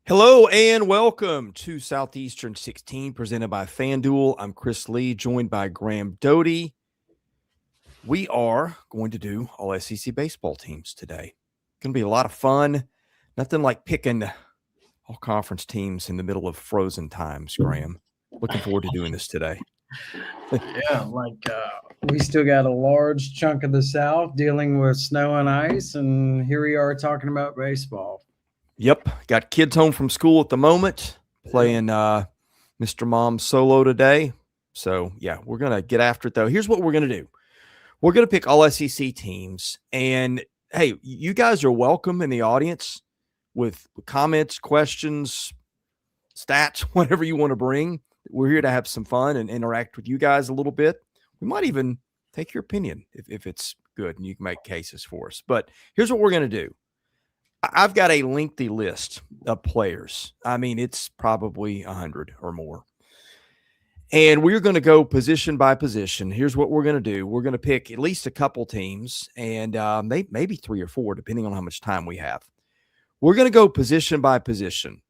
Hello and welcome to Southeastern 16 presented by FanDuel. I'm Chris Lee, joined by Graham Doty. We are going to do all SEC baseball teams today. Going to be a lot of fun. Nothing like picking all conference teams in the middle of frozen times, Graham. Looking forward to doing this today. We still got a large chunk of the South dealing with snow and ice, and here we are talking about baseball. Yep, got kids home from school at the moment, playing Mr. Mom solo today. So, yeah, we're going to get after it, though. Here's what we're going to do. We're going to pick all SEC teams, and, hey, you guys are welcome in the audience with comments, questions, stats, whatever you want to bring. We're here to have some fun and interact with you guys a little bit. We might even take your opinion if it's good and you can make cases for us. But here's what we're going to do. I've got a lengthy list of players. I mean, it's probably 100 or more. And we're going to go position by position. Here's what we're going to do. We're going to pick at least a couple teams, and maybe 3 or 4, depending on how much time we have. We're going to go position by position.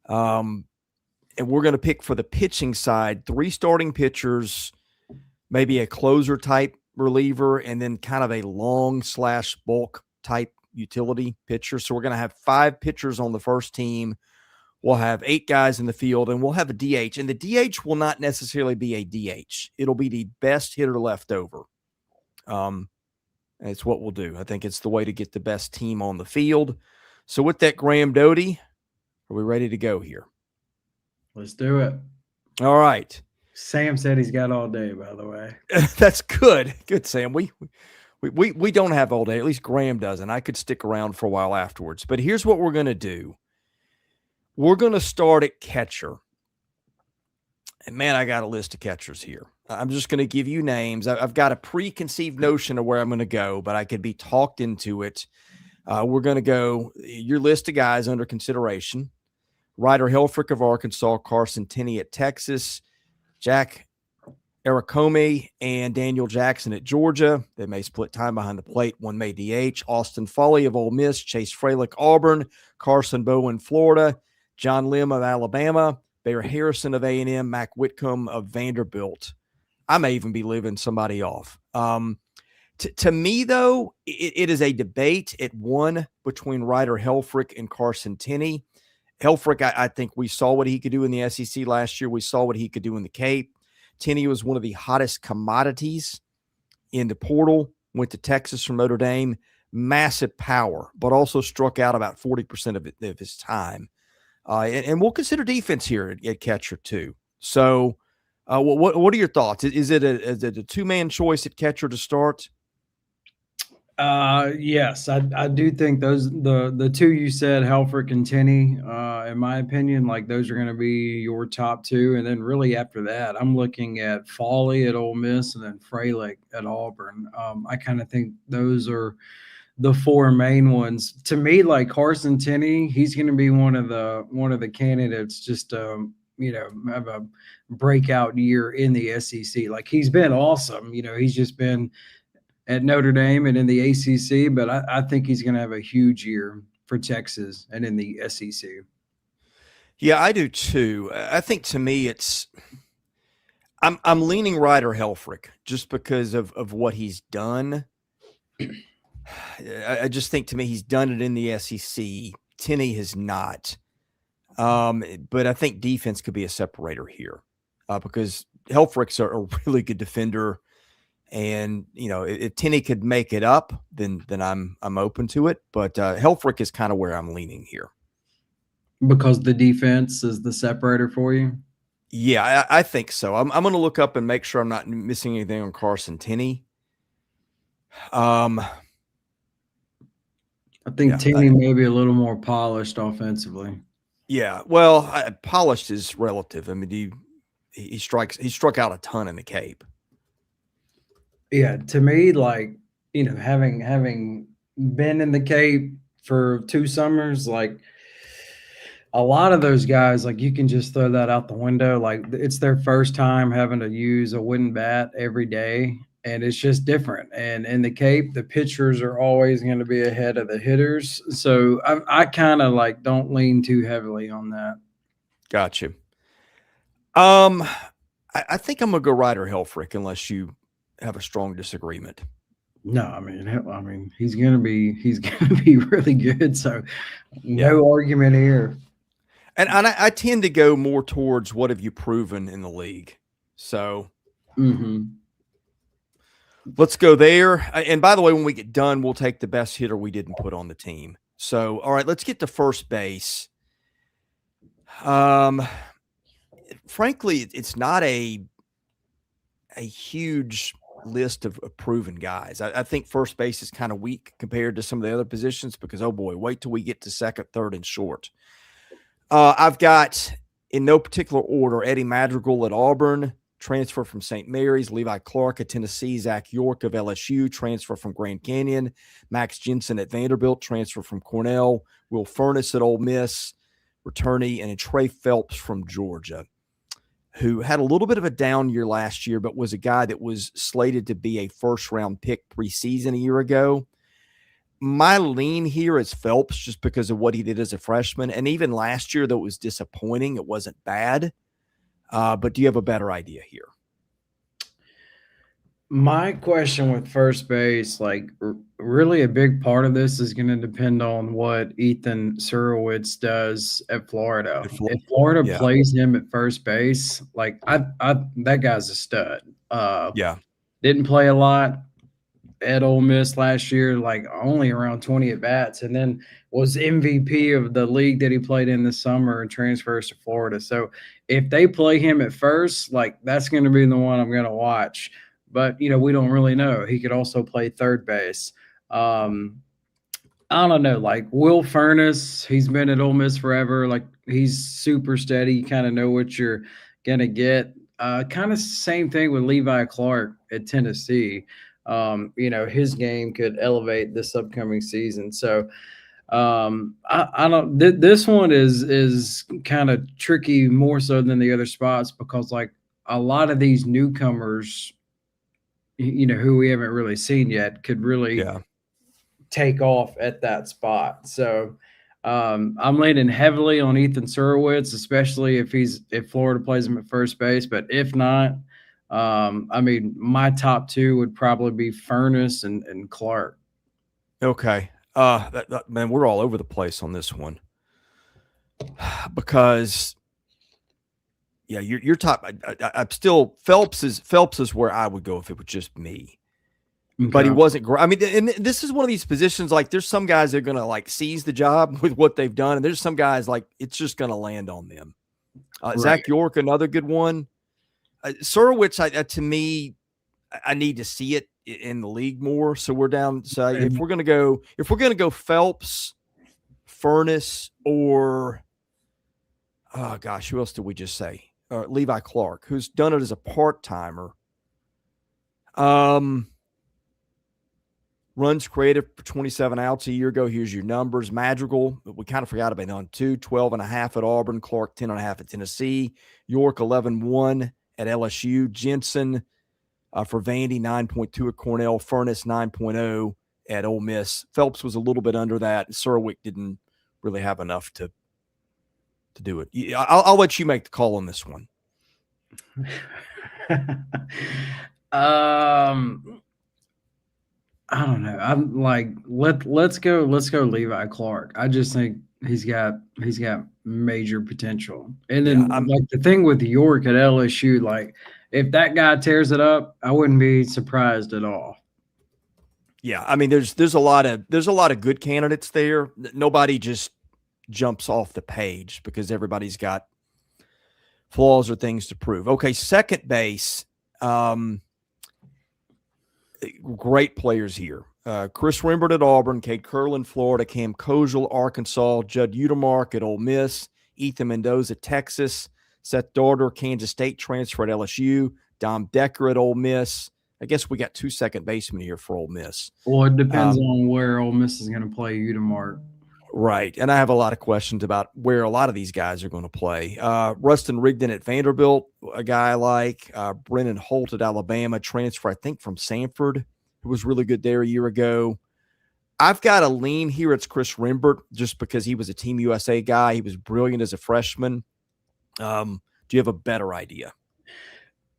And we're going to pick for the pitching side 3 starting pitchers, maybe a closer type reliever, and then kind of a long / bulk type utility pitcher. So we're going to have 5 pitchers on the first team. We'll have 8 guys in the field, and we'll have a DH. And the DH will not necessarily be a DH. It'll be the best hitter left over. It's what we'll do. I think it's the way to get the best team on the field. So with that, Graham Doty, are we ready to go here? Let's do it. All right. Sam said he's got all day, by the way. That's good. Good, Sam. We don't have all day. At least Graham doesn't. I could stick around for a while afterwards. But here's what we're going to do. We're going to start at catcher. And, man, I got a list of catchers here. I'm just going to give you names. I've got a preconceived notion of where I'm going to go, but I could be talked into it. We're going to go your list of guys under consideration. Ryder Helfrick of Arkansas, Carson Tinney at Texas, Jack Aracome and Daniel Jackson at Georgia. They may split time behind the plate. One may DH. Austin Foley of Ole Miss, Chase Fralick, Auburn, Carson Bowen, Florida, John Lim of Alabama, Bear Harrison of A&M, Mac Whitcomb of Vanderbilt. I may even be leaving somebody off. To me, though, it is a debate at 1 between Ryder Helfrick and Carson Tinney. Helfrick, I think we saw what he could do in the SEC last year. We saw what he could do in the Cape. Tinney was one of the hottest commodities in the portal, went to Texas from Notre Dame, massive power, but also struck out about 40% of his time. And we'll consider defense here at catcher too. So what are your thoughts? Is it a two-man choice at catcher to start? Yes, I do think the 2 you said, Helfrick and Tinney, in my opinion, like those are going to be your top 2. And then really after that, I'm looking at Foley at Ole Miss and then Fralick at Auburn. I kind of think those are the 4 main ones. To me, like Carson Tinney, he's going to be one of the candidates just to, have a breakout year in the SEC. Like he's been awesome. He's just been at Notre Dame and in the ACC, but I think he's going to have a huge year for Texas and in the SEC. Yeah, I do too. I think to me I'm leaning Ryder Helfrick just because of what he's done. I just think to me he's done it in the SEC. Tinney has not. But I think defense could be a separator here because Helfrick's a really good defender. And, if Tinney could make it up, then I'm open to it. But Helfrick is kind of where I'm leaning here. Because the defense is the separator for you? Yeah, I think so. I'm going to look up and make sure I'm not missing anything on Carson Tinney. I think Tinney may be a little more polished offensively. Yeah, well, polished is relative. I mean, he struck out a ton in the Cape. Yeah, to me, like, having been in the Cape for 2 summers, like a lot of those guys, like you can just throw that out the window. Like it's their first time having to use a wooden bat every day. and it's just different. And in the Cape, the pitchers are always going to be ahead of the hitters. So I kind of like don't lean too heavily on that. Gotcha. I think I'm gonna go Ryder Helfrick unless you have a strong disagreement. No, I mean, he's gonna be really good. So no argument here. And I tend to go more towards what have you proven in the league. So let's go there. And by the way, when we get done, we'll take the best hitter we didn't put on the team. So, all right, let's get to first base. Frankly, it's not a huge list of proven guys. I think first base is kind of weak compared to some of the other positions because, oh boy, wait till we get to second, third, and short. I've got, in no particular order, Eddie Madrigal at Auburn, transfer from St. Mary's, Levi Clark at Tennessee, Zach York of LSU, transfer from Grand Canyon, Max Jensen at Vanderbilt, transfer from Cornell, Will Furness at Ole Miss, returnee, and Trey Phelps from Georgia, who had a little bit of a down year last year, but was a guy that was slated to be a first-round pick preseason a year ago. My lean here is Phelps just because of what he did as a freshman. And even last year, though it was disappointing, it wasn't bad. But do you have a better idea here? My question with first base, like really a big part of this is going to depend on what Ethan Surowitz does at Florida. If Florida plays him at first base, like that guy's a stud. Didn't play a lot at Ole Miss last year, like only around 20 at bats, and then was MVP of the league that he played in this summer and transfers to Florida. So if they play him at first, like that's going to be the one I'm going to watch. But, we don't really know. He could also play third base. I don't know, like Will Furness, he's been at Ole Miss forever. Like he's super steady. You kind of know what you're going to get. Kind of same thing with Levi Clark at Tennessee. His game could elevate this upcoming season. So I don't. This one is kind of tricky more so than the other spots because like a lot of these newcomers, who we haven't really seen yet, could really take off at that spot. So I'm leaning heavily on Ethan Surowitz, especially if Florida plays him at first base. But if not, my top two would probably be Furness and Clark. Okay. Man, we're all over the place on this one because your top. I'm still Phelps is where I would go if it was just me. Okay. But he wasn't great. I mean, and this is one of these positions, like there's some guys that are going to like seize the job with what they've done. And there's some guys like it's just going to land on them. Right. Zach York, another good one. Surowitz, to me, I need to see it in the league more. So we're down. So if we're going to go Phelps, Furness, or, oh gosh, who else did we just say? Levi Clark, who's done it as a part-timer. Runs creative for 27 outs a year ago. Here's your numbers. Madrigal, we kind of forgot about on 12.5 at Auburn. Clark, 10.5 at Tennessee. York, 11.1 at LSU. Jensen for Vandy, 9.2 at Cornell. Furness, 9.0 at Ole Miss. Phelps was a little bit under that. Surowitz didn't really have enough to do it. I'll let you make the call on this one. I don't know. I'm like, let's go Levi Clark. I just think he's got major potential. And then like the thing with York at LSU, like if that guy tears it up, I wouldn't be surprised at all. Yeah, I mean, there's a lot of good candidates there. Nobody just jumps off the page because everybody's got flaws or things to prove. Okay, second base. Great players here. Chris Rembert at Auburn, Cade Curlin, Florida, Cam Kozel, Arkansas, Judd Utermark at Ole Miss, Ethan Mendoza, Texas, Seth Darter, Kansas State transfer at LSU, Dom Decker at Ole Miss. I guess we got 2 second basemen here for Ole Miss. Well, it depends on where Ole Miss is going to play Utermark. Right. And I have a lot of questions about where a lot of these guys are going to play. Rustin Rigdon at Vanderbilt, a guy I like. Brennan Holt at Alabama, transfer, I think, from Samford, who was really good there a year ago. I've got a lean here. It's Chris Rembert, just because he was a Team USA guy. He was brilliant as a freshman. Do you have a better idea?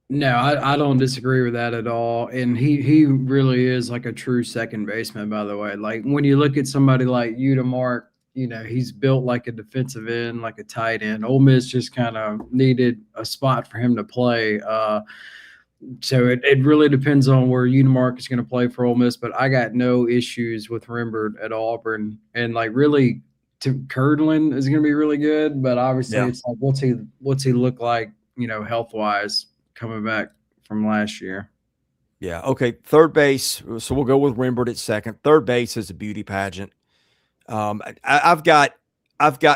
No, I don't disagree with that at all. And he really is like a true second baseman, by the way. Like when you look at somebody like Udemark, he's built like a defensive end, like a tight end. Ole Miss just kind of needed a spot for him to play. So it really depends on where Udemark is going to play for Ole Miss. But I got no issues with Rembert at Auburn. And like really Curdlin is going to be really good. But obviously it's like, what's he look like, health wise, coming back from last year. Yeah. Okay. Third base. So we'll go with Rembert at second. Third base is a beauty pageant. I've got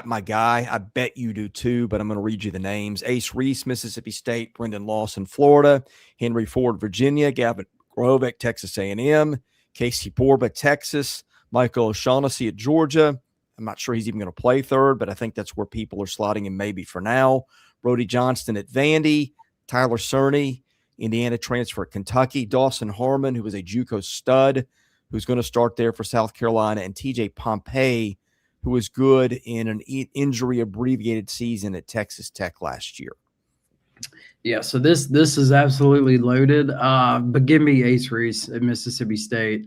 my guy. I bet you do too, but I'm going to read you the names. Ace Reese, Mississippi State. Brendan Lawson, Florida. Henry Ford, Virginia. Gavin Grovick, Texas A&M. Casey Borba, Texas. Michael O'Shaughnessy at Georgia. I'm not sure he's even going to play third, but I think that's where people are slotting him maybe for now. Brody Johnston at Vandy. Tyler Cerny, Indiana transfer at Kentucky. Dawson Harmon, who was a JUCO stud, who's going to start there for South Carolina. And TJ Pompey, who was good in an injury-abbreviated season at Texas Tech last year. Yeah, so this is absolutely loaded. But give me Ace Reese at Mississippi State.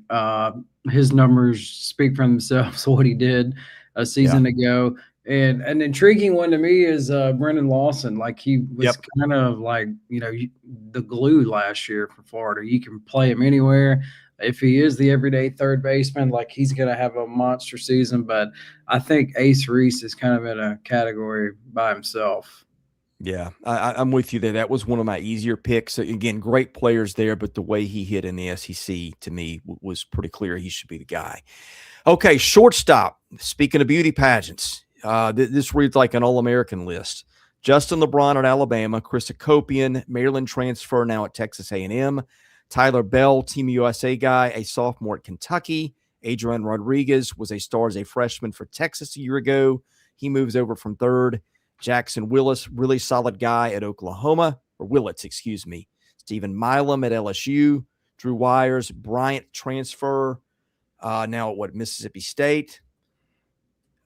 His numbers speak for themselves, what he did a season ago. And an intriguing one to me is Brendan Lawson. Like he was kind of like, the glue last year for Florida. You can play him anywhere. If he is the everyday third baseman, like he's going to have a monster season. But I think Ace Reese is kind of in a category by himself. Yeah, I'm with you there. That was one of my easier picks. Again, great players there, but the way he hit in the SEC to me was pretty clear he should be the guy. Okay, shortstop. Speaking of beauty pageants, this reads like an All-American list. Justin LeBron at Alabama, Chris Akopian, Maryland transfer, now at Texas A&M. Tyler Bell, Team USA guy, a sophomore at Kentucky. Adrian Rodriguez was a star as a freshman for Texas a year ago. He moves over from third. Jackson Willis, really solid guy at Oklahoma, or Willits, excuse me. Stephen Milam at LSU. Drew Wires, Bryant transfer, now at Mississippi State.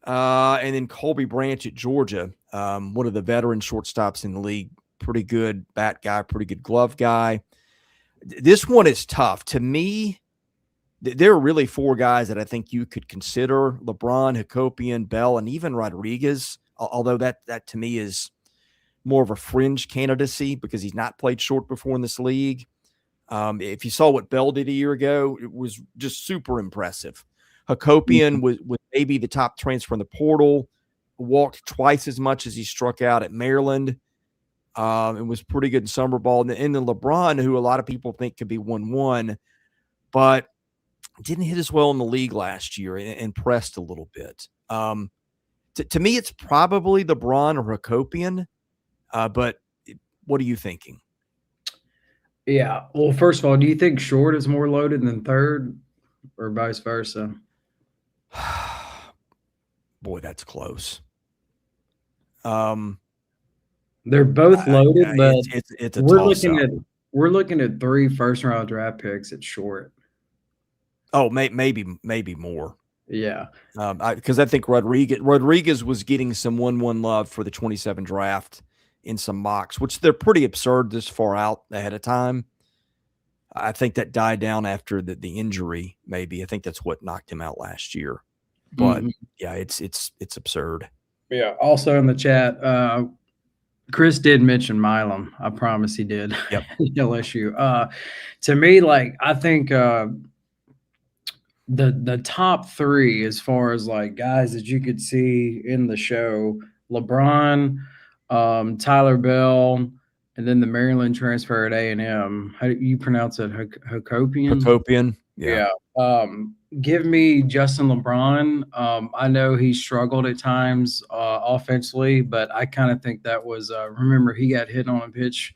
And then Colby Branch at Georgia, one of the veteran shortstops in the league. Pretty good bat guy, pretty good glove guy. This one is tough. To me, there are really four guys that I think you could consider: LeBron, Hakopian, Bell, and even Rodriguez, although that to me is more of a fringe candidacy because he's not played short before in this league. If you saw what Bell did a year ago, it was just super impressive. Hakopian was maybe the top transfer in the portal, walked twice as much as he struck out at Maryland. And was pretty good in summer ball. And then LeBron, who a lot of people think could be 1-1, but didn't hit as well in the league last year and pressed a little bit. To me, it's probably LeBron or Hakopian. But what are you thinking? Yeah. Well, first of all, do you think short is more loaded than third or vice versa? Boy, that's close. They're both loaded, but it's a toss-up. We're looking at 3 first-round draft picks at short. Oh, maybe more. Yeah, because I think Rodriguez was getting some 1-1 love for the 27 draft in some mocks, which they're pretty absurd this far out ahead of time. I think that died down after the injury. Maybe I think that's what knocked him out last year. But yeah, it's absurd. Yeah. Also in the chat, Chris did mention Milam. I promise he did. Yep. LSU. To me, like I think the top 3 as far as like guys that you could see in the show: LeBron, Tyler Bell, and then the Maryland transfer at A&M. How do you pronounce it? Hakopian? Hakopian. Yeah. Give me Justin LeBron. I know he struggled at times offensively, but I kind of think that was remember he got hit on a pitch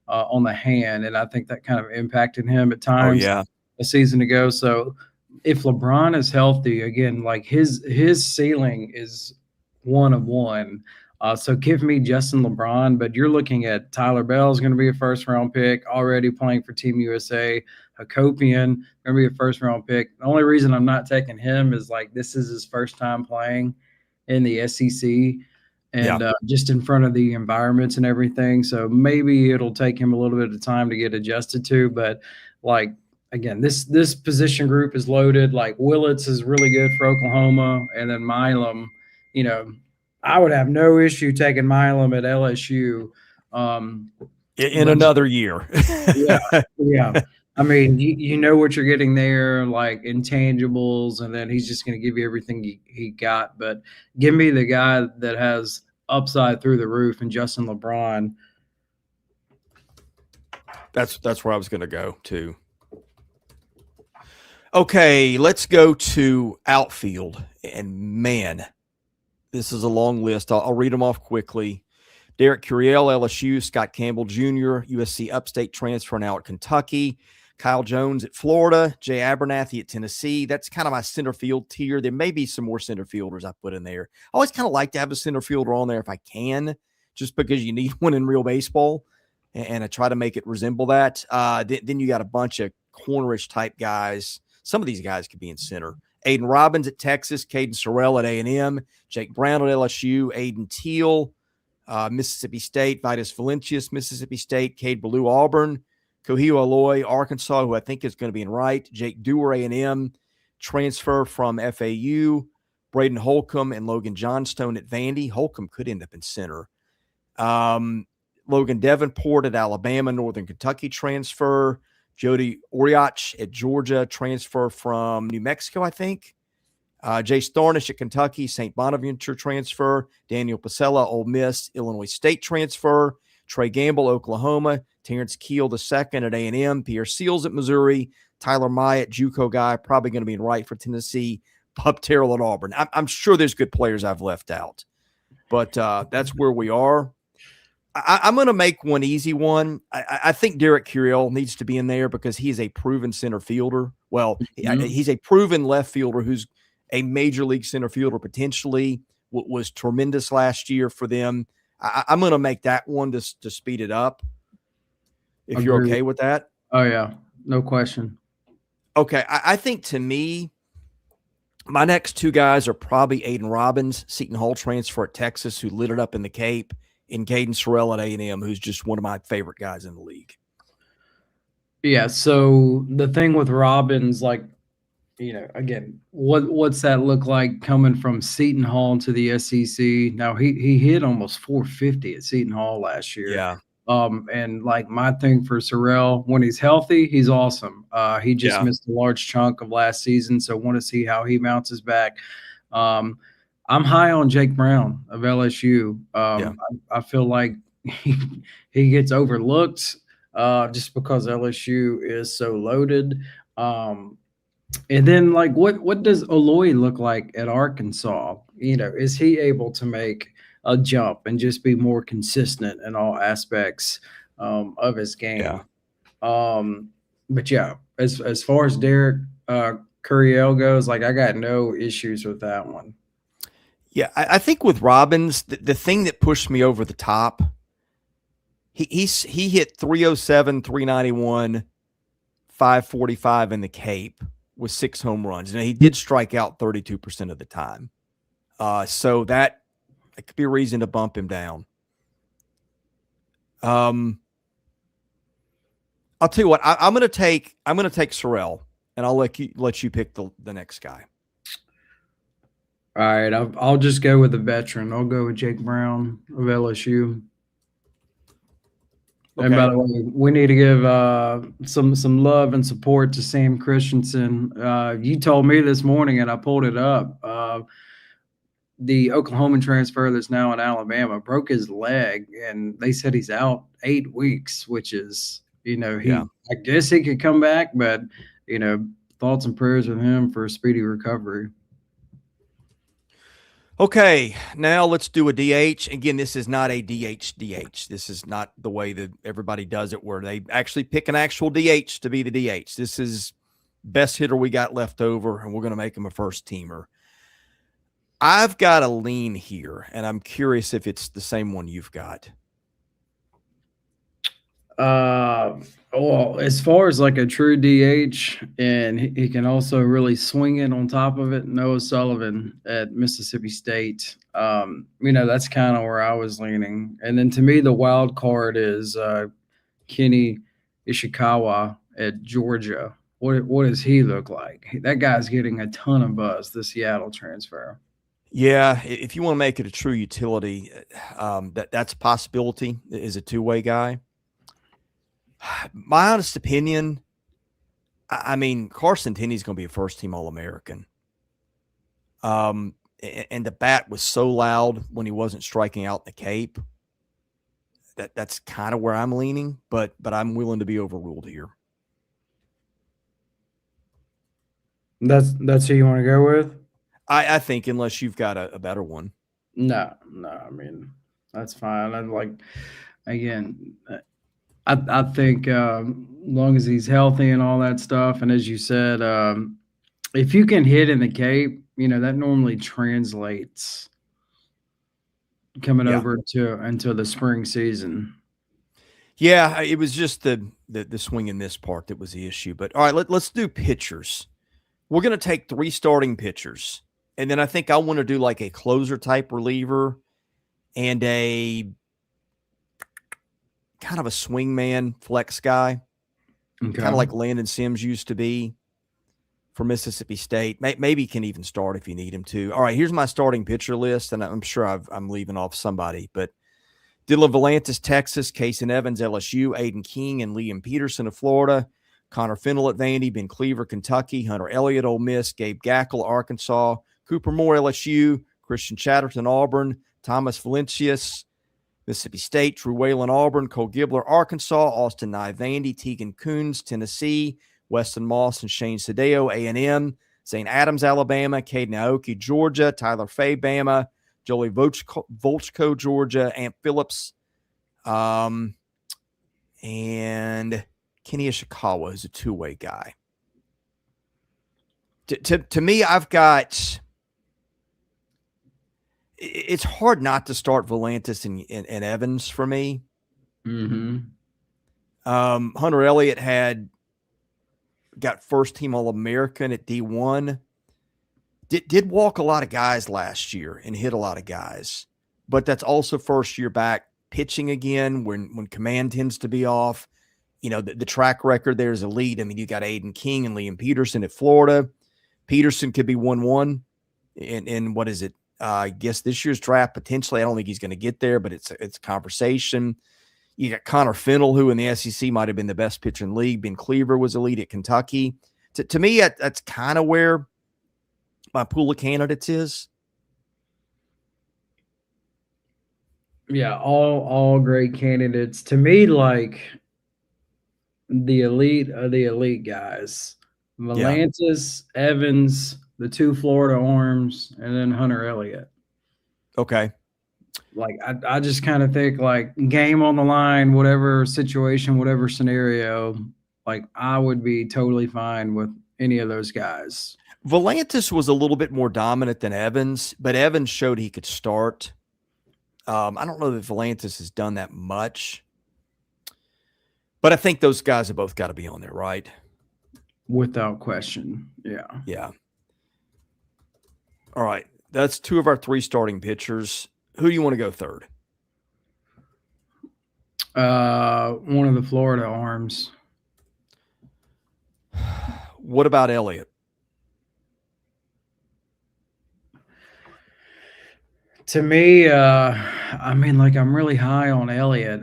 on the hand, and I think that kind of impacted him at times a season ago. So if LeBron is healthy again, like his ceiling is one of one. So give me Justin LeBron, but you're looking at Tyler Bell is going to be a first round pick, already playing for Team USA. Hakopian going to be a first round pick. The only reason I'm not taking him is like this is his first time playing in the SEC and just in front of the environments and everything. So maybe it'll take him a little bit of time to get adjusted to, but like again, this position group is loaded. Like Willits is really good for Oklahoma, and then Milam, you know, I would have no issue taking Milam at LSU. In another year. yeah. I mean, you know what you're getting there, like intangibles, and then he's just going to give you everything he got. But give me the guy that has upside through the roof, and Justin LeBron. That's where I was going to go too. Okay, let's go to outfield. And man, this is a long list. I'll read them off quickly. Derek Curiel, LSU. Scott Campbell Jr., USC Upstate transfer, now at Kentucky. Kyle Jones at Florida. Jay Abernathy at Tennessee. That's kind of my center field tier. There may be some more center fielders I put in there. I always kind of like to have a center fielder on there if I can, just because you need one in real baseball, and I try to make it resemble that. Then you got a bunch of cornerish type guys. Some of these guys could be in center. Aiden Robbins at Texas, Caden Sorrell at A&M, Jake Brown at LSU, Aiden Teal, Mississippi State, Vitus Valencius, Mississippi State, Cade Ballou, Auburn, Kohio Aloy, Arkansas, who I think is going to be in right, Jake Dewar, A&M, transfer from FAU, Braden Holcomb and Logan Johnstone at Vandy. Holcomb could end up in center. Logan Davenport at Alabama, Northern Kentucky transfer. Jody Oriach at Georgia, transfer from New Mexico, I think. Jay Starnish at Kentucky, St. Bonaventure transfer. Daniel Pasella, Ole Miss, Illinois State transfer. Trey Gamble, Oklahoma. Terrence Keel II at A&M. Pierre Seals at Missouri. Tyler Myatt, JUCO guy, probably going to be in right for Tennessee. Bub Terrell at Auburn. I'm sure there's good players I've left out, but that's where we are. I'm going to make one easy one. I think Derek Curiel needs to be in there because he's a proven center fielder. Well, he's a proven left fielder who's a major league center fielder potentially. Was tremendous last year for them. I'm going to make that one to speed it up. If you're okay with that. Oh, yeah. No question. Okay. I think to me, my next two guys are probably Aiden Robbins, Seton Hall transfer at Texas, who lit it up in the Cape, and Caden Sorrell at A&M, who's just one of my favorite guys in the league. Yeah, so the thing with Robbins, like, you know, again, what's that look like coming from Seton Hall to the SEC? Now, he hit almost 450 at Seton Hall last year. Yeah. And like my thing for Sorrell, when he's healthy, he's awesome. He just missed a large chunk of last season, so want to see how he bounces back. I'm high on Jake Brown of LSU. I feel like he gets overlooked just because LSU is so loaded. And then, like, what does Aloy look like at Arkansas? You know, is he able to make a jump and just be more consistent in all aspects of his game? But yeah, as far as Derek Curiel goes, like, I got no issues with that one. Yeah, I think with Robbins, the thing that pushed me over the top, he hit 307, 391, 545 in the Cape with 6 home runs. And he did strike out 32% of the time. So that could be a reason to bump him down. I'll tell you what, I'm going to take Sorrell, and I'll let you pick the next guy. All right, I'll just go with the veteran. I'll go with Jake Brown of LSU. Okay. And by the way, we need to give some love and support to Sam Christensen. You told me this morning, and I pulled it up. The Oklahoman transfer that's now in Alabama broke his leg, and they said he's out 8 weeks, which is, you know, I guess he could come back, but, you know, thoughts and prayers with him for a speedy recovery. Okay, now let's do a DH. Again, this is not a DH. This is not the way that everybody does it, where they actually pick an actual DH to be the DH. This is best hitter we got left over, and we're going to make him a first teamer. I've got a lean here, and I'm curious if it's the same one you've got. Well, as far as like a true DH, and he can also really swing it on top of it, Noah Sullivan at Mississippi State. That's kind of where I was leaning. And then to me, the wild card is Kenny Ishikawa at Georgia. What does he look like? That guy's getting a ton of buzz, the Seattle transfer. Yeah, if you want to make it a true utility, that's a possibility. Is a two-way guy. My honest opinion, I mean, Carson Tinney's going to be a first-team All-American. And the bat was so loud when he wasn't striking out the Cape. That's kind of where I'm leaning, but I'm willing to be overruled here. That's who you want to go with? I think unless you've got a better one. No, I mean, that's fine. I think as long as he's healthy and all that stuff, and as you said, if you can hit in the Cape, that normally translates coming over into the spring season. Yeah, it was just the swing in this part that was the issue. But all right, let's do pitchers. We're going to take 3 starting pitchers, and then I think I want to do like a closer type reliever and a kind of a swingman flex guy, kind of like Landon Sims used to be for Mississippi State. Maybe he can even start if you need him to. All right, here's my starting pitcher list, and I'm sure I'm leaving off somebody, but Dylan Volantis, Texas; Casan Evans, LSU; Aiden King and Liam Peterson of Florida; Connor Fennell at Vandy; Ben Cleaver, Kentucky; Hunter Elliott, Ole Miss; Gabe Gackle, Arkansas; Cooper Moore, LSU; Christian Chatterton, Auburn; Thomas Valencius, Mississippi State; Drew Whalen, Auburn; Cole Gibler, Arkansas; Austin Nye, Vandy; Tegan Coons, Tennessee; Weston Moss and Shane Sadeo, A&M; St. Adams, Alabama; Caden Aoki, Georgia; Tyler Fay, Bama; Jolie Volchko, Georgia; Ant Phillips, and Kenny Ishikawa, who's a two-way guy. To me, I've got – it's hard not to start Volantis and Evans for me. Mm-hmm. Hunter Elliott got first-team All-American at D1. Did walk a lot of guys last year and hit a lot of guys. But that's also first year back pitching again when command tends to be off. The track record there is elite. I mean, you got Aiden King and Liam Peterson at Florida. Peterson could be 1-1 in what is it? I guess this year's draft potentially. I don't think he's going to get there, but it's a conversation. You got Connor Fennell, who in the SEC might have been the best pitcher in the league. Ben Cleaver was elite at Kentucky. To me, that's kind of where my pool of candidates is. Yeah, all great candidates. To me, like the elite of the elite guys. Volantis, Evans, the 2 Florida arms, and then Hunter Elliott. Okay. Like I just kind of think like game on the line, whatever situation, whatever scenario, like I would be totally fine with any of those guys. Volantis was a little bit more dominant than Evans, but Evans showed he could start. I don't know that Volantis has done that much, but I think those guys have both got to be on there, right? Without question. Yeah. Yeah. All right. That's 2 of our 3 starting pitchers. Who do you want to go third? One of the Florida arms. What about Elliott? To me, I mean, like I'm really high on Elliott.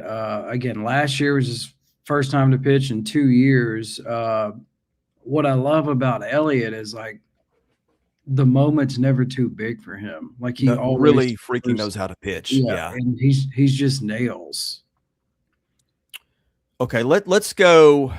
Again, last year was his first time to pitch in 2 years. What I love about Elliott is like the moment's never too big for him. Like he always really freaking knows how to pitch. Yeah. And he's just nails. Okay, let's go.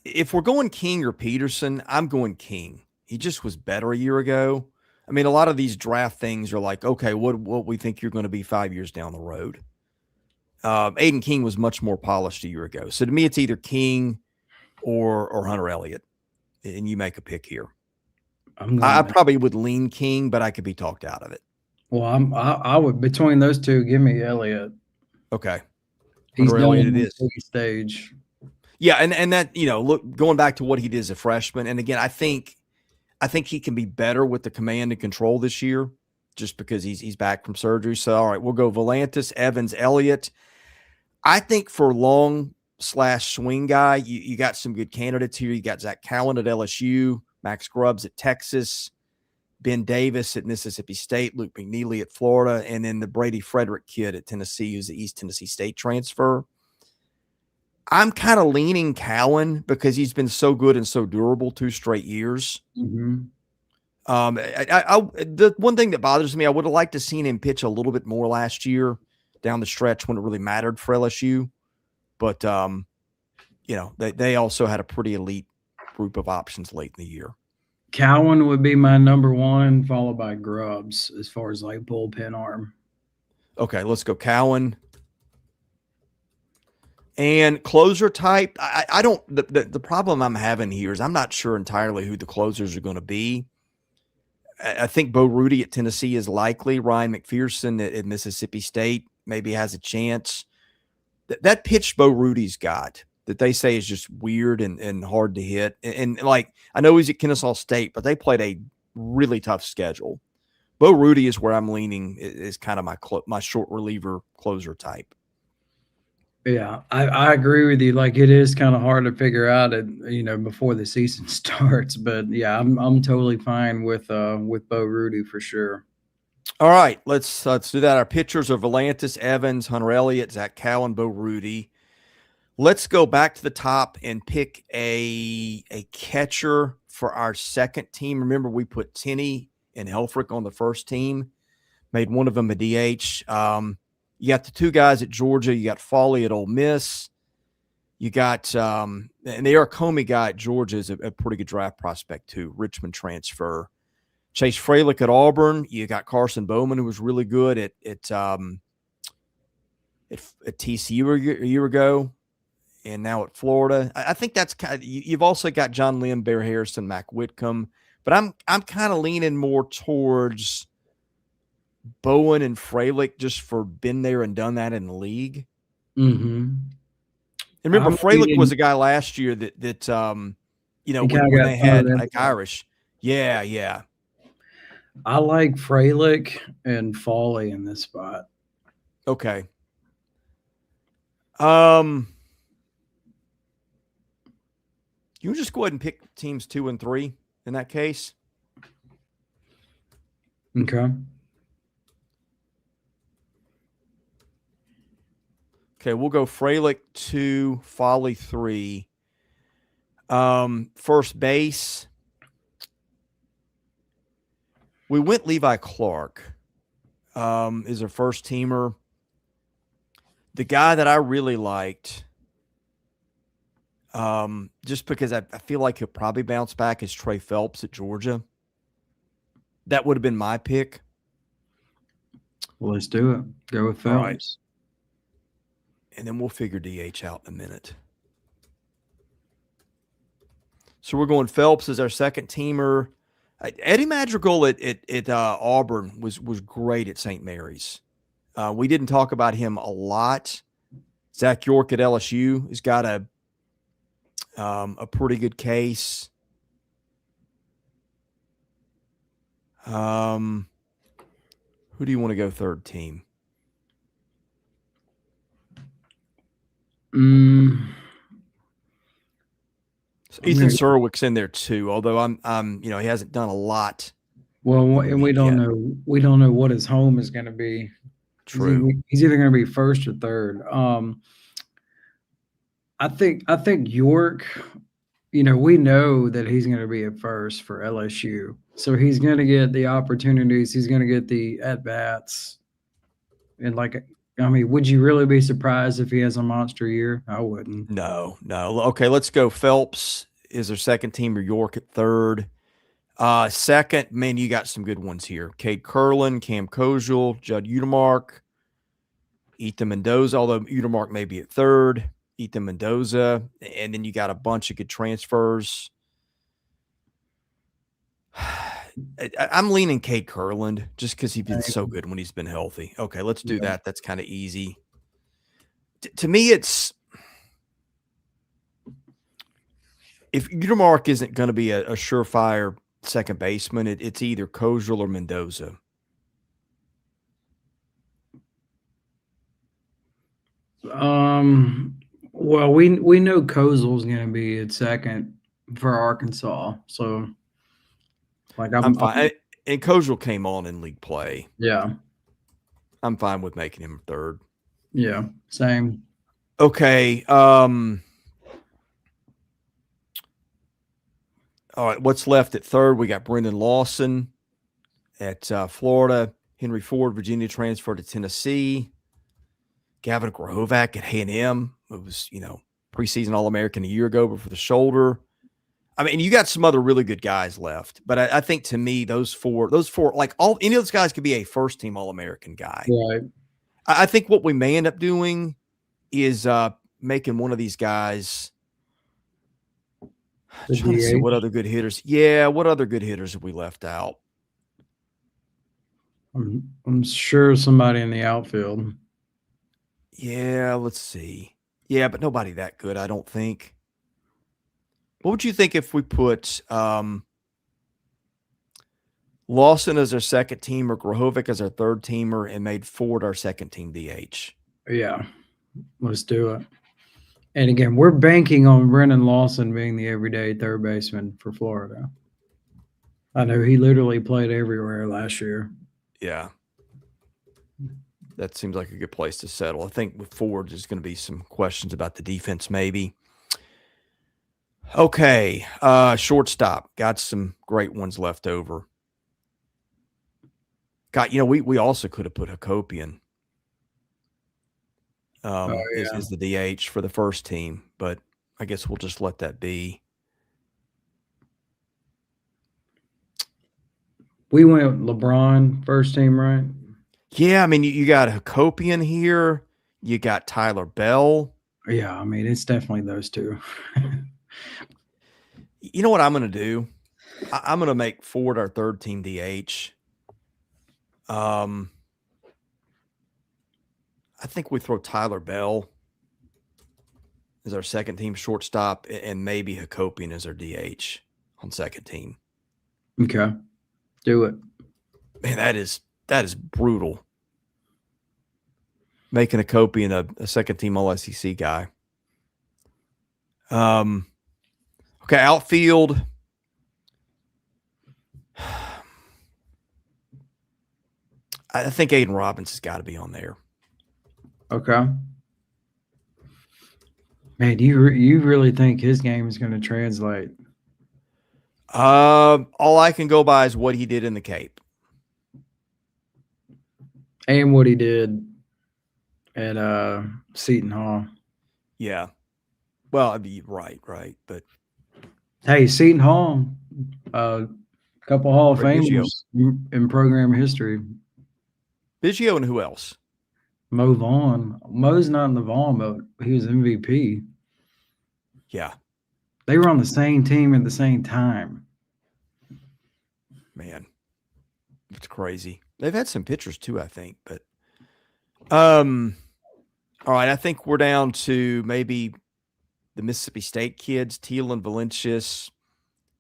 If we're going King or Peterson, I'm going King. He just was better a year ago. I mean, a lot of these draft things are like, okay, what we think you're going to be 5 years down the road. Aiden King was much more polished a year ago. So to me, it's either King or Hunter Elliott, and you make a pick here. I probably would lean King, but I could be talked out of it. Well, I would, between those two, give me Elliott. Okay. He's Hunter done Elliott on it is. the big stage. Yeah, and that, look, going back to what he did as a freshman, and again, I think he can be better with the command and control this year, just because he's back from surgery. So, all right, we'll go Volantis, Evans, Elliott. I think for long/swing guy, you got some good candidates here. You got Zach Cowan at LSU, Max Grubbs at Texas, Ben Davis at Mississippi State, Luke McNeely at Florida, and then the Brady Frederick kid at Tennessee, who's the East Tennessee State transfer. I'm kind of leaning Cowan because he's been so good and so durable 2 straight years. Mm-hmm. The one thing that bothers me, I would have liked to seen him pitch a little bit more last year down the stretch when it really mattered for LSU. But, they also had a pretty elite group of options late in the year. Cowan would be my number 1, followed by Grubbs as far as like bullpen arm. Okay, let's go Cowan. And closer type, I don't. The problem I'm having here is I'm not sure entirely who the closers are going to be. I think Bo Rudy at Tennessee is likely. Ryan McPherson at Mississippi State maybe has a chance. That pitch Bo Rudy's got that they say is just weird and hard to hit. And like, I know he's at Kennesaw State, but they played a really tough schedule. Bo Rudy is where I'm leaning, is kind of my short reliever closer type. Yeah, I agree with you. Like, it is kind of hard to figure out before the season starts. But yeah, I'm totally fine with Bo Rudy for sure. All right, let's do that. Our pitchers are Volantis, Evans, Hunter Elliott, Zach Cowan, Bo Rudy. Let's go back to the top and pick a catcher for our second team. Remember, we put Tinney and Helfrick on the first team, made one of them a DH. You got the 2 guys at Georgia. You got Foley at Ole Miss. You got and the Eric Comey guy at Georgia is a pretty good draft prospect too. Richmond transfer. Chase Fralick at Auburn. You got Carson Bowman, who was really good at TCU a year ago, and now at Florida. I think that's kind of, you've also got John Lynn, Bear Harrison, Mac Whitcomb, but I'm kind of leaning more towards Bowen and Fralick just for been there and done that in the league. Mm-hmm. And remember, Fralick was a guy last year that when they had like Irish. Yeah. I like Fralick and Foley in this spot. Okay. You just go ahead and pick teams 2 and 3 in that case. Okay. Okay, we'll go Fralick 2, Foley 3. First base, we went Levi Clark is our first teamer. The guy that I really liked, just because I feel like he'll probably bounce back, is Trey Phelps at Georgia. That would have been my pick. Well, let's do it. Go with Phelps. All right. And then we'll figure DH out in a minute. So we're going Phelps as our second teamer. Eddie Madrigal at Auburn was great at St. Mary's. We didn't talk about him a lot. Zach York at LSU has got a pretty good case. Who do you want to go third team? So Ethan Serwick's in there too, although I'm he hasn't done a lot. Well, and we don't know what his home is going to be. True. He's either going to be first or third. I think York, we know that he's going to be at first for LSU. So he's going to get the opportunities. He's going to get the at-bats. And would you really be surprised if he has a monster year? I wouldn't. No. Okay, let's go. Phelps is our second teamer, York at third. Second, man, you got some good ones here. Cade Curlin, Cam Koziel, Judd Udemark. Ethan Mendoza, although Utermark may be at third. Ethan Mendoza, and then you got a bunch of good transfers. I'm leaning Cade Kurland just because he's been so good when he's been healthy. Okay, let's do that. That's kind of easy. To me, it's if Utermark isn't going to be a surefire second baseman, it's either Kozel or Mendoza. Well, we know Kozel's going to be at second for Arkansas, so like I'm fine. And Kozel came on in league play. Yeah, I'm fine with making him third. Yeah, same. Okay. All right. What's left at third? We got Brendan Lawson at Florida. Henry Ford, Virginia, transferred to Tennessee. Gavin Grohovac at A&M. It was, preseason All-American a year ago, but for the shoulder. I mean, you got some other really good guys left, but I think to me, those four, like any of those guys could be a first-team All-American guy. Right. I think what we may end up doing is making one of these guys. I'm trying to see what other good hitters. Yeah, what other good hitters have we left out? I'm sure somebody in the outfield. Yeah, let's see. Yeah, but nobody that good, I don't think. What would you think if we put Lawson as our second teamer, Grohovic as our third teamer, and made Ford our second team DH? Yeah, let's do it. And again, we're banking on Brendan Lawson being the everyday third baseman for Florida. I know he literally played everywhere last year. Yeah. That seems like a good place to settle. I think with Ford, there's going to be some questions about the defense, maybe. Okay. Shortstop. Got some great ones left over. We also could have put Hakopian as the DH for the first team, but I guess we'll just let that be. We went LeBron first team, right? Yeah, I mean, you got Hakopian here. You got Tyler Bell. Yeah, I mean, it's definitely those two. You know what I'm going to do? I'm going to make Ford our third team DH. I think we throw Tyler Bell as our second team shortstop and maybe Hakopian as our DH on second team. Okay. Do it. Man, that is brutal. Making Hakopian a second team All SEC guy. Okay, outfield. I think Aiden Robbins has got to be on there. Okay. Man, you really think his game is going to translate? All I can go by is what he did in the Cape. And what he did at Seton Hall. Yeah. Well, I'd be right. But hey, Seton Hall, a couple Hall of Famers in program history. Biggio and who else? Mo Vaughn. Mo's not in the Vaughn, but he was MVP. Yeah. They were on the same team at the same time. Man, it's crazy. They've had some pitchers too, I think. But all right, I think we're down to maybe the Mississippi State kids, Teal and Valencius,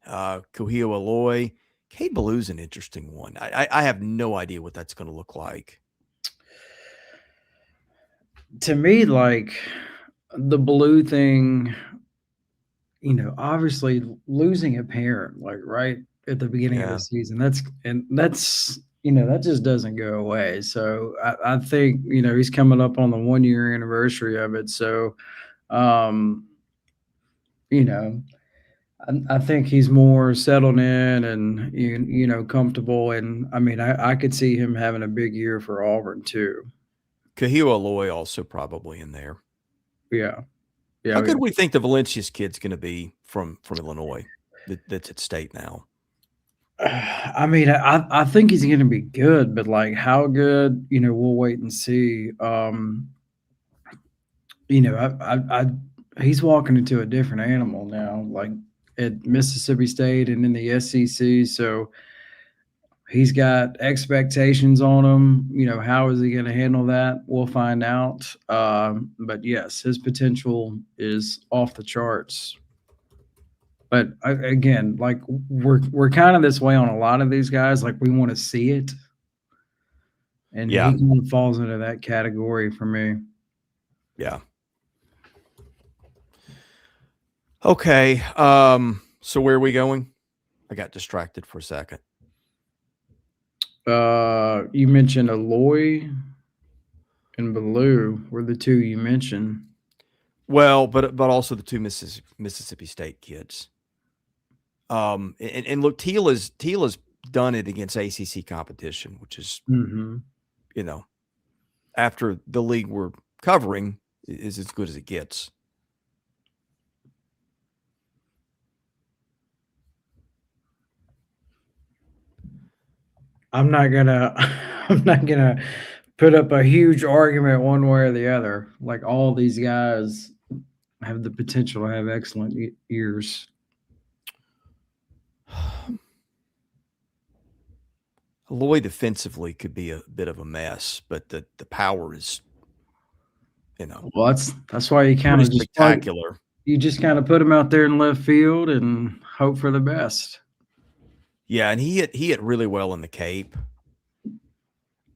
Kohio Aloy. Cade Ballew's an interesting one. I have no idea what that's going to look like. To me, like the Blue thing, obviously losing a parent, like right at the beginning of the season, that's that just doesn't go away. So I think, he's coming up on the 1-year anniversary of it. So, I think he's more settled in and, comfortable. And I mean, I could see him having a big year for Auburn too. Kohio Aloy also probably in there. Yeah. How good we think the Valencius kid's going to be from Illinois that's at State now? I mean, I think he's going to be good, but like how good, we'll wait and see. He's walking into a different animal now, like at Mississippi State and in the SEC. So he's got expectations on him. How is he going to handle that? We'll find out. But yes, his potential is off the charts. But again, like we're kind of this way on a lot of these guys. Like we want to see it, and Yeah. he kind of falls into that category for me. Yeah. Okay. So where are we going? I got distracted for a second. You mentioned Aloy and Baloo were the two you mentioned. Well, but also the two Mississippi State kids. And look, Teal has done it against ACC competition, which is, after the league we're covering is as good as it gets. I'm not gonna put up a huge argument one way or the other. Like all these guys have the potential to have excellent years. Lloyd defensively could be a bit of a mess, but the power is, well, that's why you kind of spectacular. You just kind of put him out there in left field and hope for the best. Yeah, and he hit really well in the Cape.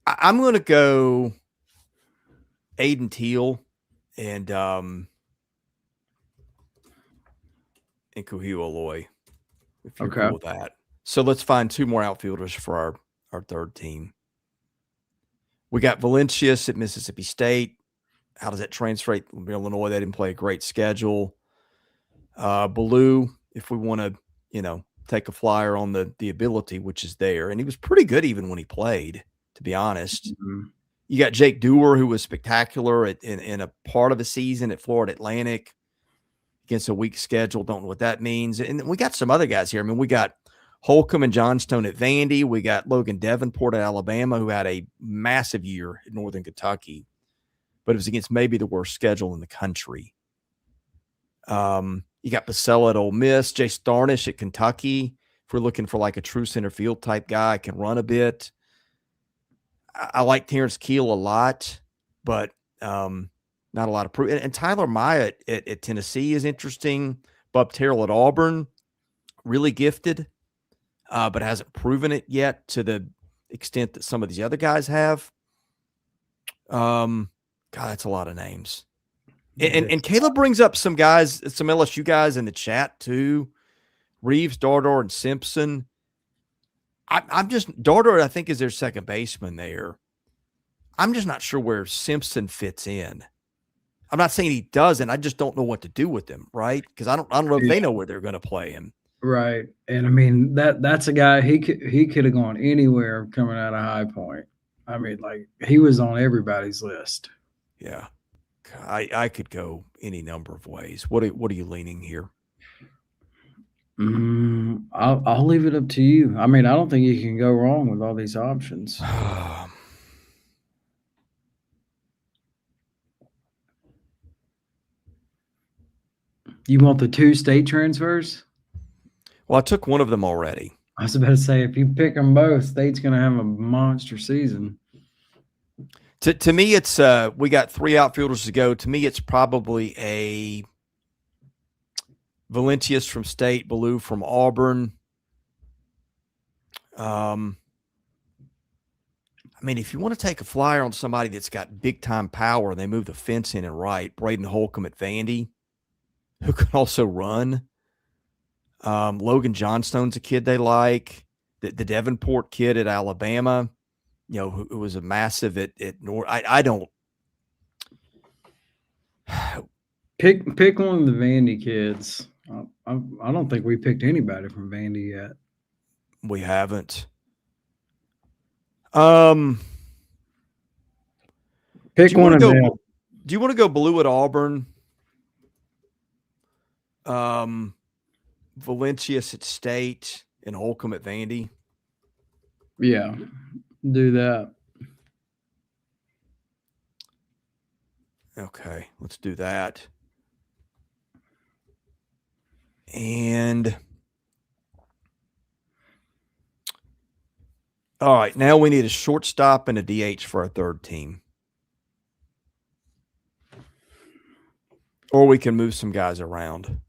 I'm going to go Aiden Teal and Kuhio Aloy, if you're cool with that. So let's find two more outfielders for our third team. We got Volantis at Mississippi State. How does that translate? Illinois, they didn't play a great schedule. Baloo, if we want to, take a flyer on the ability, which is there. And he was pretty good even when he played, to be honest. Mm-hmm. You got Jake Dewar, who was spectacular in a part of a season at Florida Atlantic against a weak schedule. Don't know what that means. And we got some other guys here. I mean, we got Holcomb and Johnstone at Vandy. We got Logan Davenport at Alabama, who had a massive year at Northern Kentucky, but it was against maybe the worst schedule in the country. You got Pasella at Ole Miss, Jay Starnish at Kentucky. If we're looking for like a true center field type guy, can run a bit. I like Terrence Keel a lot, but not a lot of proof. And Tyler Maya at Tennessee is interesting. Bub Terrell at Auburn, really gifted, but hasn't proven it yet to the extent that some of these other guys have. God, that's a lot of names. And Caleb brings up some guys, some LSU guys in the chat too. Reeves, Dardar, and Simpson. Dardar, I think, is their second baseman there. I'm just not sure where Simpson fits in. I'm not saying he doesn't. I just don't know what to do with him, right? Because I don't know if they know where they're going to play him. Right. And I mean, that's a guy, he could have gone anywhere coming out of High Point. I mean, like he was on everybody's list. Yeah. I could go any number of ways. What are you leaning here? I'll leave it up to you. I mean, I don't think you can go wrong with all these options. You want the 2 state transfers? Well, I took one of them already. I was about to say, if you pick them both, State's going to have a monster season. To me, it's we got 3 outfielders to go. To me, it's probably a Volantis from State, Baloo from Auburn. I mean, if you want to take a flyer on somebody that's got big time power and they move the fence in and right, Braden Holcomb at Vandy, who can also run. Logan Johnstone's a kid they like. The Davenport kid at Alabama, who was a massive at North. I don't pick one of the Vandy kids. I don't think we picked anybody from Vandy yet. We haven't. Pick one of them. Do you want to go Blue at Auburn? Volantis at State. and Holcomb at Vandy. Yeah, do that. Okay, let's do that. And all right, now we need a shortstop and a DH for our third team. Or we can move some guys around.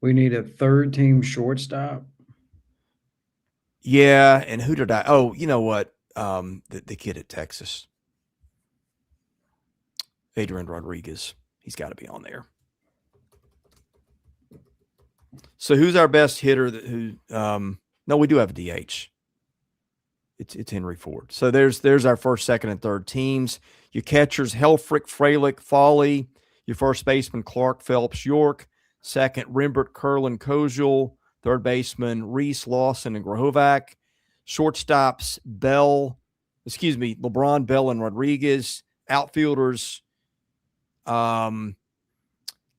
We need a third team shortstop. Yeah, and who did I? Oh, you know what? The kid at Texas, Adrian Rodriguez. He's got to be on there. So who's our best hitter? No, we do have a DH. It's Henry Ford. So there's our first, second, and third teams. Your catchers: Helfrick, Freilich, Foley. Your first baseman: Clark, Phelps, York. Second, Rembert, Curlin, Koziel. Third baseman: Reese, Lawson, and Grahovac. Shortstops: LeBron, Bell, and Rodriguez. Outfielders: Curiel,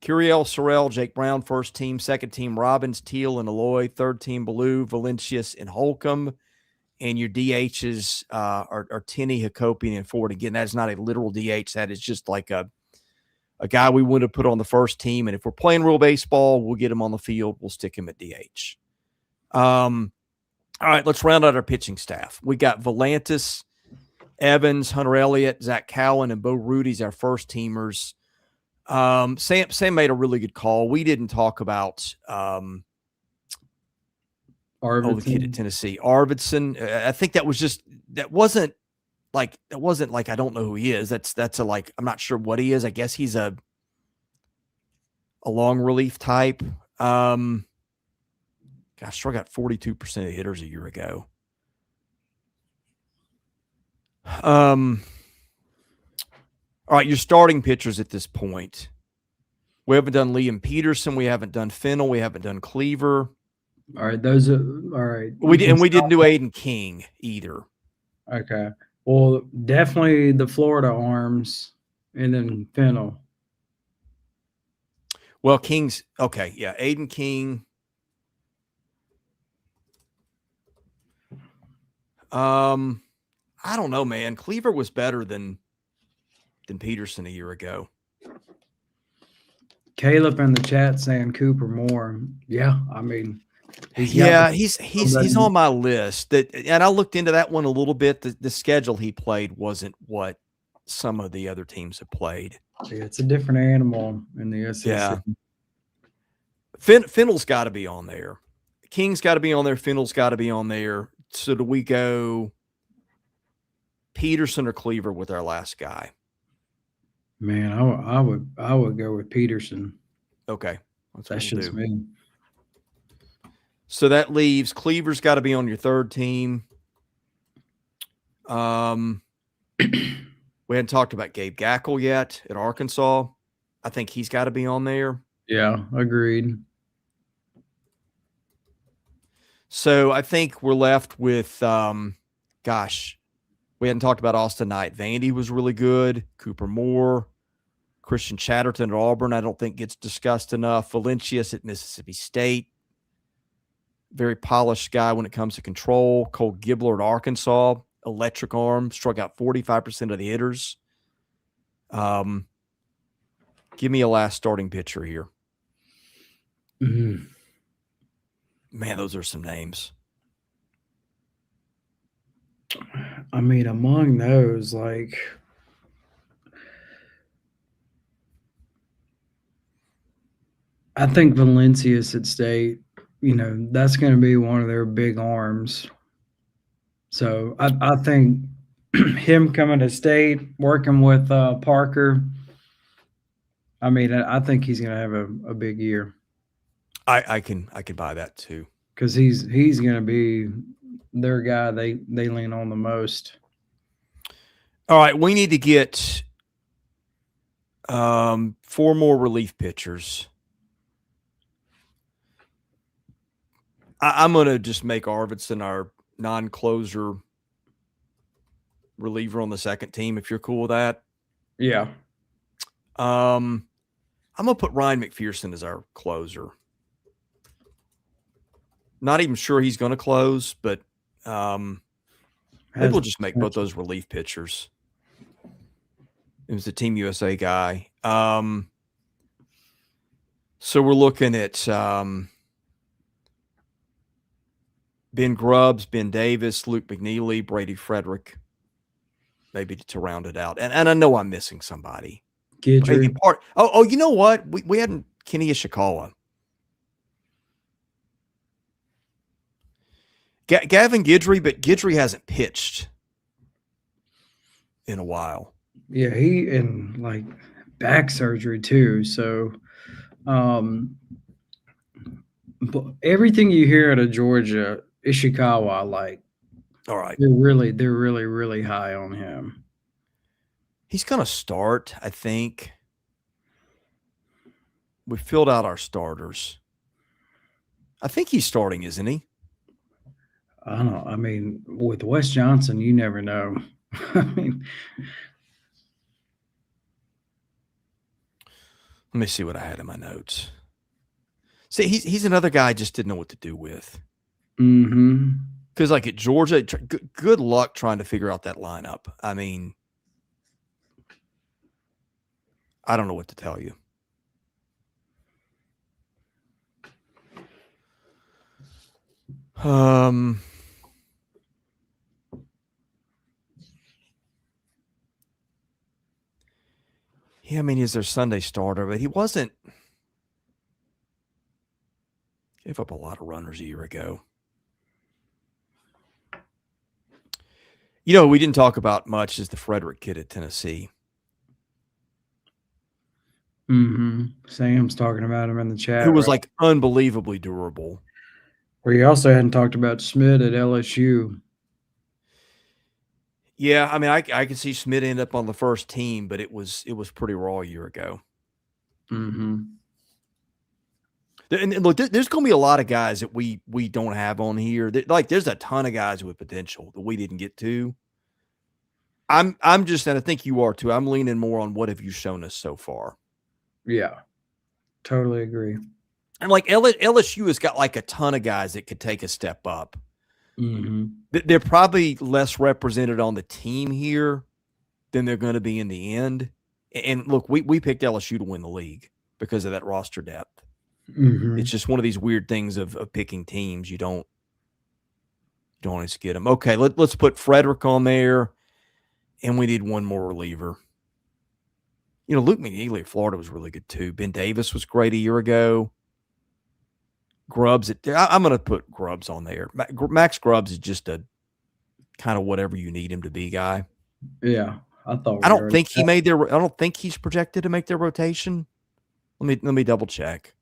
Sorrell, Jake Brown, first team. Second team: Robbins, Teal, and Aloy. Third team: Ballou, Valencius, and Holcomb. And your DHs are Tinney, Hakopian, and Ford. Again, that's not a literal DH. That is just like a guy we want to put on the first team. And if we're playing real baseball, we'll get him on the field. We'll stick him at DH. All right, let's round out our pitching staff. We got Volantis, Evans, Hunter Elliott, Zach Cowan, and Bo Rudy's our first teamers. Sam made a really good call. We didn't talk about the kid at Tennessee, Arvidsson. I think that wasn't like I don't know who he is. That's I'm not sure what he is. I guess he's a long relief type. Gosh, I got 42% of hitters a year ago. All right, your starting pitchers at this point. We haven't done Liam Peterson. We haven't done Fennel. We haven't done Cleaver. All right, those are all right. We didn't do Aiden King either. Okay. Well, definitely the Florida arms and then Fennel. Well, King's okay. Yeah, Aiden King. I don't know, man. Cleaver was better than Peterson a year ago. Caleb in the chat saying Cooper Moore. Yeah, I mean, he's on my list. And I looked into that one a little bit. The schedule he played wasn't what some of the other teams have played. Yeah, it's a different animal in the SEC. Yeah. Fennel's got to be on there. King's got to be on there. Fennel's got to be on there. So do we go Peterson or Cleaver with our last guy? Man, I would go with Peterson. Okay. That's just me. So that leaves Cleaver's got to be on your third team. We hadn't talked about Gabe Gackle yet at Arkansas. I think he's got to be on there. Yeah, agreed. So I think we're left with, we hadn't talked about Austin Knight. Vandy was really good. Cooper Moore, Christian Chatterton at Auburn, I don't think gets discussed enough. Valencius at Mississippi State. Very polished guy when it comes to control. Cole Gibler at Arkansas. Electric arm. Struck out 45% of the hitters. Give me a last starting pitcher here. Mm-hmm. Man, those are some names. I mean, among those, like, I think Valencius at State, that's going to be one of their big arms. So I think him coming to State, working with Parker, I mean, I think he's going to have a big year. I can buy that too. Because he's going to be their guy they lean on the most. All right, we need to get 4 more relief pitchers. I'm going to just make Arvidsson our non-closer reliever on the second team, if you're cool with that. Yeah. I'm going to put Ryan McPherson as our closer. Not even sure he's going to close, but maybe we'll just make both those relief pitchers. It was the Team USA guy. So we're looking at Ben Grubbs, Ben Davis, Luke McNeely, Brady Frederick, maybe to round it out. And I know I'm missing somebody. Guidry. You know what? We hadn't Kenny Ishikawa. Gavin Guidry, but Guidry hasn't pitched in a while. Yeah, he and like back surgery too. So, but everything you hear out of Georgia, Ishikawa, like, all right, they're really high on him. He's gonna start, I think. We filled out our starters. I think he's starting, isn't he? I don't know. I mean, with Wes Johnson, you never know. I mean, let me see what I had in my notes. See, he's another guy I just didn't know what to do with. Because like at Georgia, good luck trying to figure out that lineup. I mean, I don't know what to tell you. Yeah, I mean, he's their Sunday starter, but he wasn't. Gave up a lot of runners a year ago. You know, we didn't talk about much is the Frederick kid at Tennessee. Sam's talking about him in the chat. Who was like unbelievably durable. We also hadn't talked about Schmidt at LSU. Yeah, I mean, I can see Schmidt end up on the first team, but it was pretty raw a year ago. And look, there's going to be a lot of guys that we don't have on here. Like, there's a ton of guys with potential that we didn't get to. I'm just, and I think you are too. I'm leaning more on what have you shown us so far. Yeah, totally agree. And like LSU has got like a ton of guys that could take a step up. They're probably less represented on the team here than they're going to be in the end. And look, we picked LSU to win the league because of that roster depth. It's just one of these weird things of picking teams. You don't always get them. Okay, let's put Frederick on there, and we need one more reliever. You know, Luke McNeely at Florida was really good too. Ben Davis was great a year ago. Grubbs, I'm going to put Grubbs on there. Max Grubbs is just a kind of whatever you need him to be guy. Yeah, I don't think he made their. I don't think he's projected to make their rotation. Let me double check.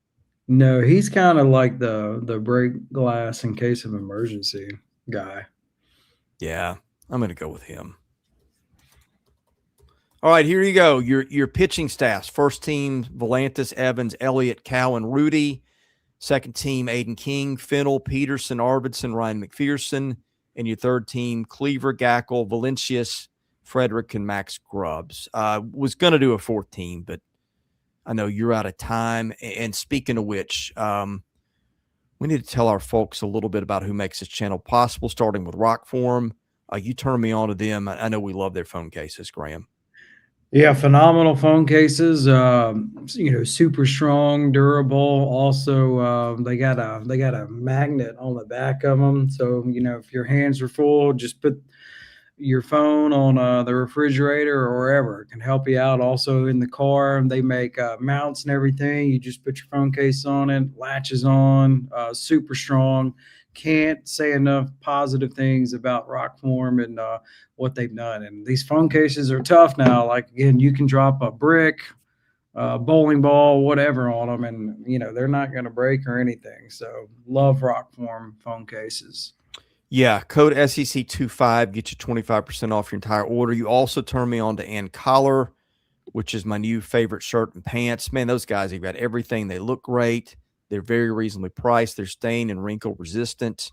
No, he's kind of like the break glass in case of emergency guy. Yeah, I'm going to go with him. All right, here you go. Your pitching staffs. First team, Volantis, Evans, Elliott, Cow, and Rudy. Second team, Aiden King, Fennell, Peterson, Arvidsson, Ryan McPherson. And your third team, Cleaver, Gackle, Valencius, Frederick, and Max Grubbs. Was going to do a fourth team, but I know you're out of time. And speaking of which, we need to tell our folks a little bit about who makes this channel possible, starting with ROKFORM. You turn me on to them. I know we love their phone cases, Graham. Yeah, phenomenal phone cases. Super strong, durable. Also, they got a magnet on the back of them. So if your hands are full, just put your phone on the refrigerator or wherever. It can help you out. Also in the car, they make mounts and everything. You just put your phone case on it, latches on. Super strong. Can't say enough positive things about ROKFORM and what they've done. And these phone cases are tough now. Like, again, you can drop a brick, bowling ball, whatever on them, and they're not going to break or anything. So love ROKFORM phone cases. Yeah, code SEC25 gets you 25% off your entire order. You also turn me on to Ann Collar, which is my new favorite shirt and pants. Man, those guys have got everything. They look great. They're very reasonably priced. They're stain and wrinkle resistant.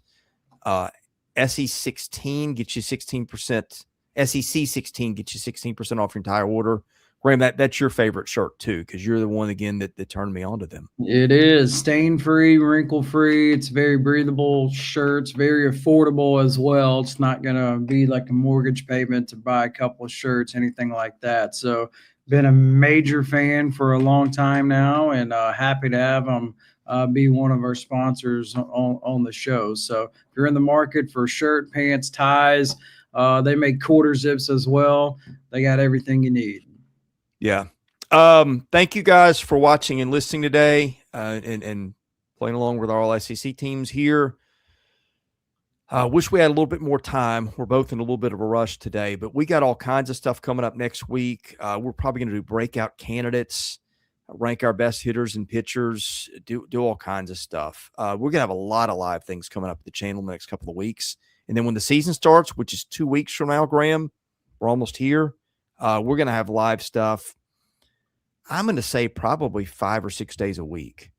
SE16 gets you 16%. SEC16 gets you 16% off your entire order Graham, that's your favorite shirt too, because you're the one again that turned me on to them. It is stain-free, wrinkle-free. It's very breathable shirts, very affordable as well. It's not going to be like a mortgage payment to buy a couple of shirts, anything like that. So been a major fan for a long time now, and happy to have them be one of our sponsors on the show. So if you're in the market for shirt, pants, ties, they make quarter zips as well. They got everything you need. Yeah. Thank you guys for watching and listening today, and playing along with our all SEC teams here. Wish we had a little bit more time. We're both in a little bit of a rush today, but we got all kinds of stuff coming up next week. We're probably going to do breakout candidates, rank our best hitters and pitchers, do all kinds of stuff. We're going to have a lot of live things coming up at the channel in the next couple of weeks. And then when the season starts, which is 2 weeks from now, Graham, we're almost here. We're going to have live stuff. I'm going to say probably 5 or 6 days a week.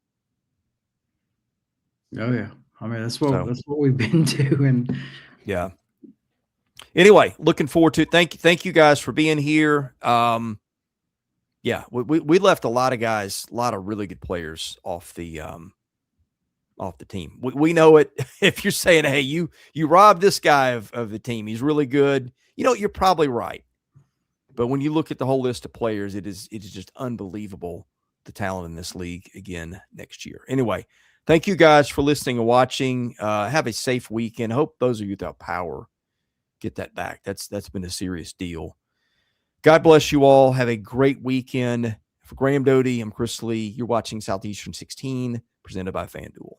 Oh yeah. I mean, that's what we've been doing. Yeah. Anyway, looking forward to it. Thank you guys for being here. Yeah, we left a lot of guys, a lot of really good players off the team. We know it. If you're saying, hey, you robbed this guy of the team, he's really good. You're probably right. But when you look at the whole list of players, it is just unbelievable, the talent in this league again next year. Anyway, thank you guys for listening and watching. Have a safe weekend. Hope those of you without power get that back. That's been a serious deal. God bless you all. Have a great weekend. For Graham Doty, I'm Chris Lee. You're watching Southeastern 16, presented by FanDuel.